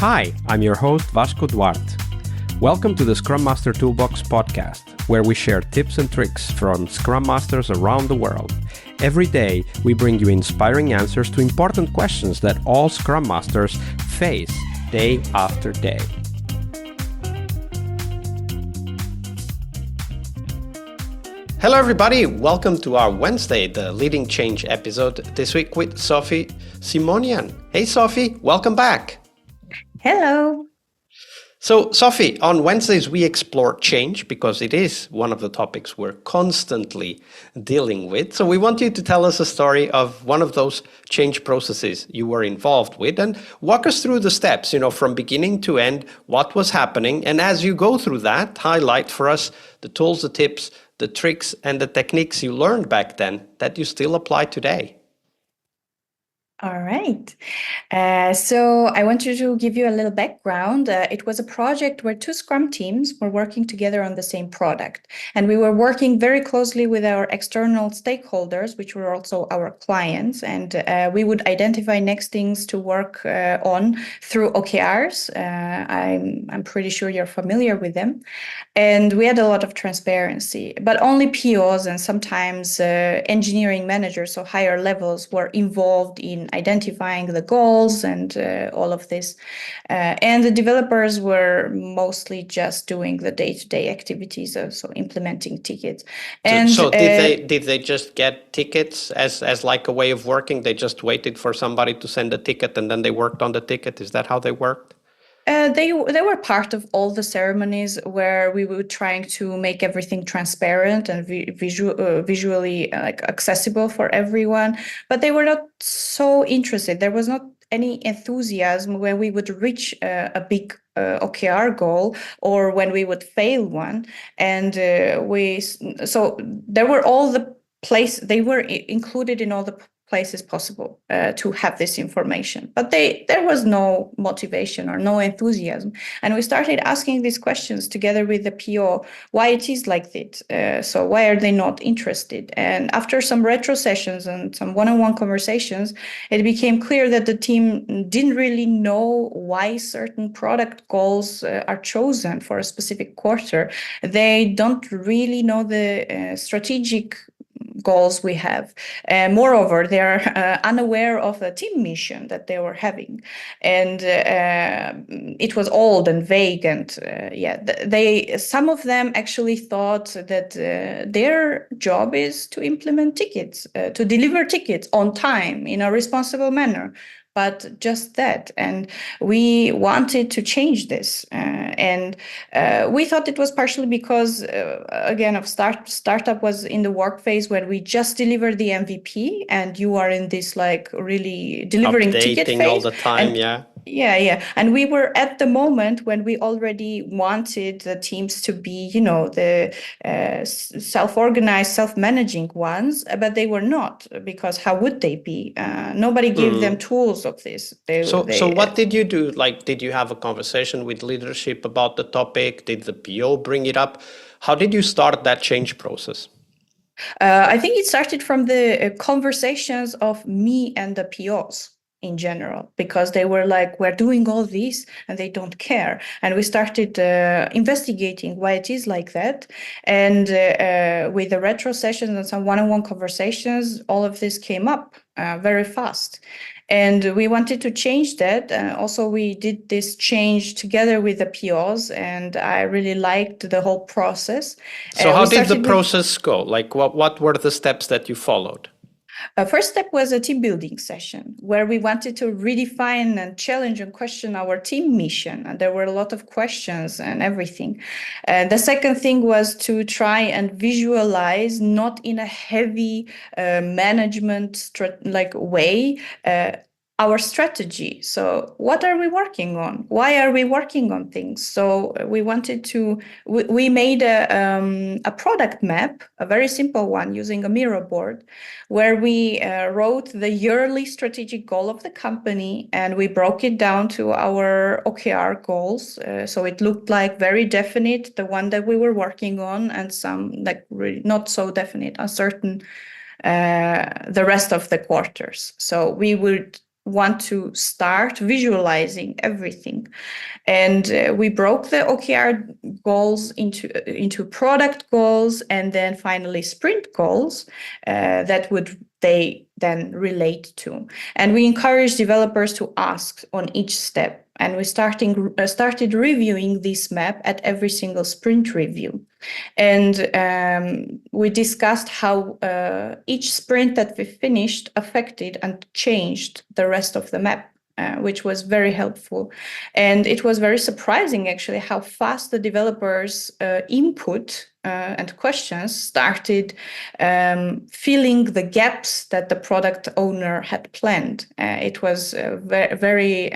Hi, I'm your host Vasco Duarte. Welcome to the Scrum Master Toolbox podcast, where we share tips and tricks from Scrum Masters around the world. Every day, we bring you inspiring answers to important questions that all Scrum Masters face day after day. Hello everybody, welcome to our Wednesday, the Leading Change episode, this week with Sofi Simonyan. Hey Sofi, welcome back. Hello. So Sofi, on Wednesdays we explore change because it is one of the topics we're constantly dealing with. So we want you to tell us a story of one of those change processes you were involved with and walk us through the steps, from beginning to end, what was happening. And as you go through that, highlight for us the tools, the tips, the tricks and the techniques you learned back then that you still apply today. All right. So I wanted to give you a little background. It was a project where two Scrum teams were working together on the same product. And we were working very closely with our external stakeholders, which were also our clients. And we would identify next things to work on through OKRs. I'm pretty sure you're familiar with them. And we had a lot of transparency, but only POs and sometimes engineering managers, so higher levels, were involved in identifying the goals and all of this. And the developers were mostly just doing the day-to-day activities, so implementing tickets. And so did they just get tickets as like a way of working? They just waited for somebody to send a ticket and then they worked on the ticket? Is that how they worked? They were part of all the ceremonies where we were trying to make everything transparent and visually accessible for everyone, but they were not so interested. There was not any enthusiasm when we would reach a big OKR goal or when we would fail one. And so there were all the they were included in all the places possible to have this information, but there was no motivation or no enthusiasm, and we started asking these questions together with the PO, why it is like this, so why are they not interested? And after some retro sessions and some one-on-one conversations, it became clear that the team didn't really know why certain product goals are chosen for a specific quarter. They don't really know the strategic goals we have. Moreover, they are unaware of the team mission that they were having, and it was old and vague. And some of them actually thought that their job is to implement tickets, to deliver tickets on time in a responsible manner. But just that. And we wanted to change this. And we thought it was partially because, again, startup was in the work phase when we just delivered the MVP and you are in this really delivering ticket phase. All the time, Yeah. And we were at the moment when we already wanted the teams to be, the self-organized, self-managing ones, but they were not, because how would they be? Nobody gave them tools of this. So what did you do? Did you have a conversation with leadership about the topic? Did the PO bring it up? How did you start that change process? I think it started from the conversations of me and the POs in general, because they were like, we're doing all this and they don't care. And we started investigating why it is like that. And with the retro sessions and some one-on-one conversations, all of this came up very fast. And we wanted to change that. Also, we did this change together with the POs, and I really liked the whole process. So how did the process go? What were the steps that you followed? First step was a team building session where we wanted to redefine and challenge and question our team mission. And there were a lot of questions and everything. The second thing was to try and visualize, not in a heavy management way, our strategy. So what are we working on? Why are we working on things? So we made a product map, a very simple one using a Miro board, where we wrote the yearly strategic goal of the company, and we broke it down to our OKR goals. So it looked like very definite, the one that we were working on, and some really not so definite, uncertain, the rest of the quarters. So we would want to start visualizing everything. And we broke the OKR goals into product goals, and then finally sprint goals that would they then relate to. And we encourage developers to ask on each step. And we started reviewing this map at every single sprint review. And we discussed how each sprint that we finished affected and changed the rest of the map, which was very helpful. And it was very surprising, actually, how fast the developers' input and questions started filling the gaps that the product owner had planned. It was very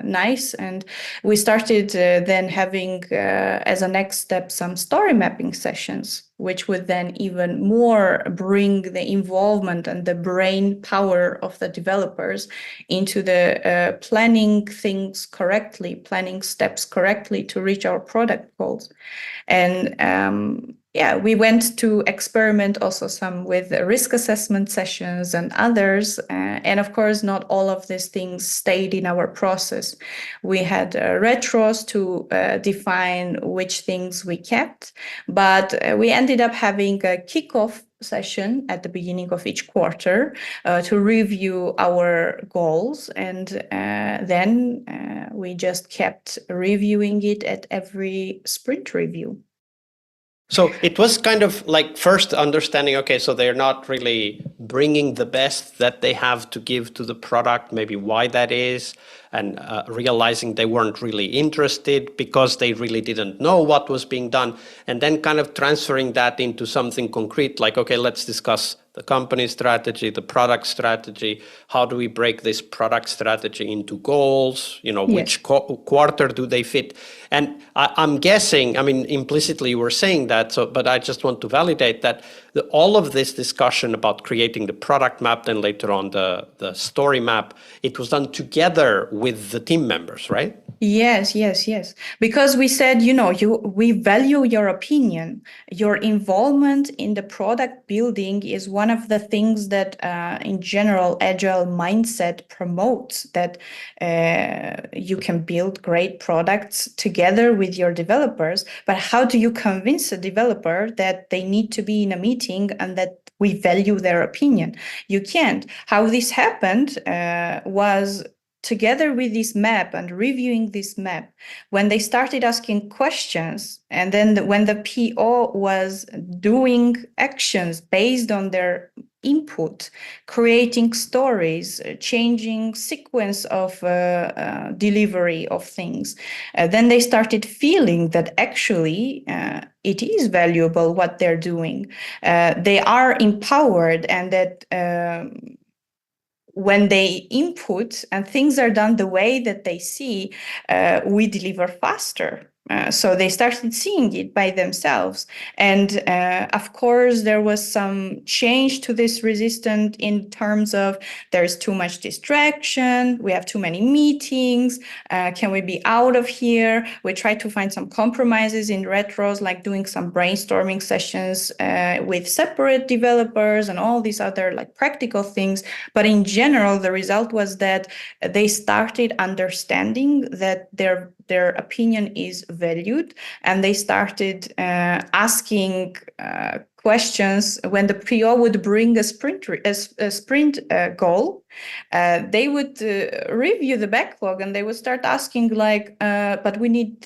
nice. And we started then having, as a next step, some story mapping sessions, which would then even more bring the involvement and the brain power of the developers into the planning things correctly, planning steps correctly to reach our product goals. And we went to experiment also some with risk assessment sessions and others. And of course, not all of these things stayed in our process. We had retros to define which things we kept, but we ended up having a kickoff session at the beginning of each quarter to review our goals, and then we just kept reviewing it at every sprint review. So it was kind of like first understanding, okay, so they're not really bringing the best that they have to give to the product, maybe why that is, and realizing they weren't really interested because they really didn't know what was being done, and then kind of transferring that into something concrete, like, okay, let's discuss the company strategy, the product strategy. How do we break this product strategy into goals? You know, which quarter do they fit? And I'm guessing, I mean, implicitly you were saying that, so, but I just want to validate that all of this discussion about creating the product map, then later on the story map, it was done together with the team members, right? Yes. Because we said, we value your opinion. Your involvement in the product building is one of the things that, in general, Agile mindset promotes, that you can build great products together with your developers. But how do you convince a developer that they need to be in a meeting and that we value their opinion? You can't. How this happened was together with this map and reviewing this map, when they started asking questions, and then when the PO was doing actions based on their input, creating stories, changing sequence of delivery of things, then they started feeling that actually it is valuable what they're doing. They are empowered, and that when they input and things are done the way that they see, we deliver faster. So they started seeing it by themselves. And of course, there was some change to this resistance in terms of there's too much distraction, we have too many meetings, can we be out of here? We tried to find some compromises in retros, like doing some brainstorming sessions with separate developers and all these other like practical things. But in general, the result was that they started understanding that their opinion is valued, and they started asking questions. When the PO would bring a sprint goal, they would review the backlog, and they would start asking like, but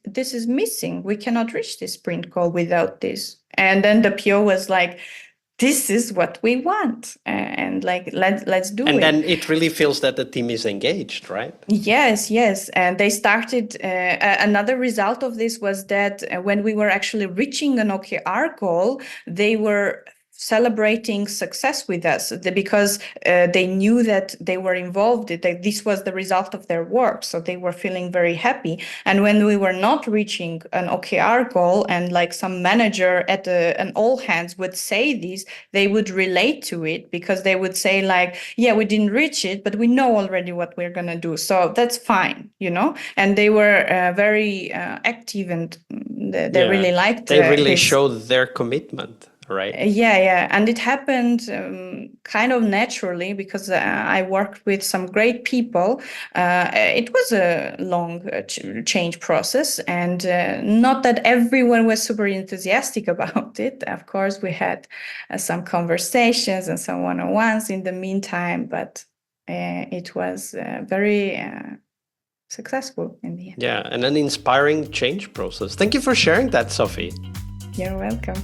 this is missing. We cannot reach this sprint goal without this. And then the PO was like, this is what we want, and like let's do it. And then it really feels that the team is engaged, right? Yes. And they started, another result of this was that when we were actually reaching an OKR goal, they were celebrating success with us, because they knew that they were involved, that this was the result of their work. So they were feeling very happy. And when we were not reaching an OKR goal, and like some manager at an all hands would say this, they would relate to it, because they would say like, yeah, we didn't reach it, but we know already what we're going to do. So that's fine, And they were very active, and they really liked it. They really showed their commitment. right? Yeah. And it happened kind of naturally because I worked with some great people. It was a long change process, and not that everyone was super enthusiastic about it. Of course, we had some conversations and some one-on-ones in the meantime, but it was very successful in the end. Yeah, and an inspiring change process. Thank you for sharing that, Sofi. You're welcome.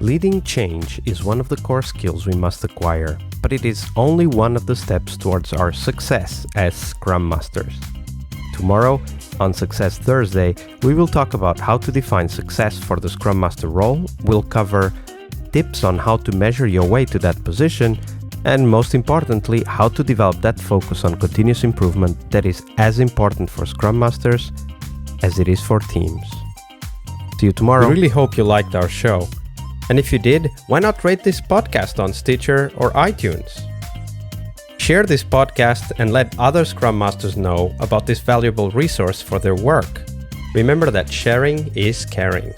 Leading change is one of the core skills we must acquire, but it is only one of the steps towards our success as Scrum Masters. Tomorrow, on Success Thursday, we will talk about how to define success for the Scrum Master role. We'll cover tips on how to measure your way to that position, and most importantly, how to develop that focus on continuous improvement that is as important for Scrum Masters as it is for teams. See you tomorrow. We really hope you liked our show. And if you did, why not rate this podcast on Stitcher or iTunes? Share this podcast and let other Scrum Masters know about this valuable resource for their work. Remember that sharing is caring.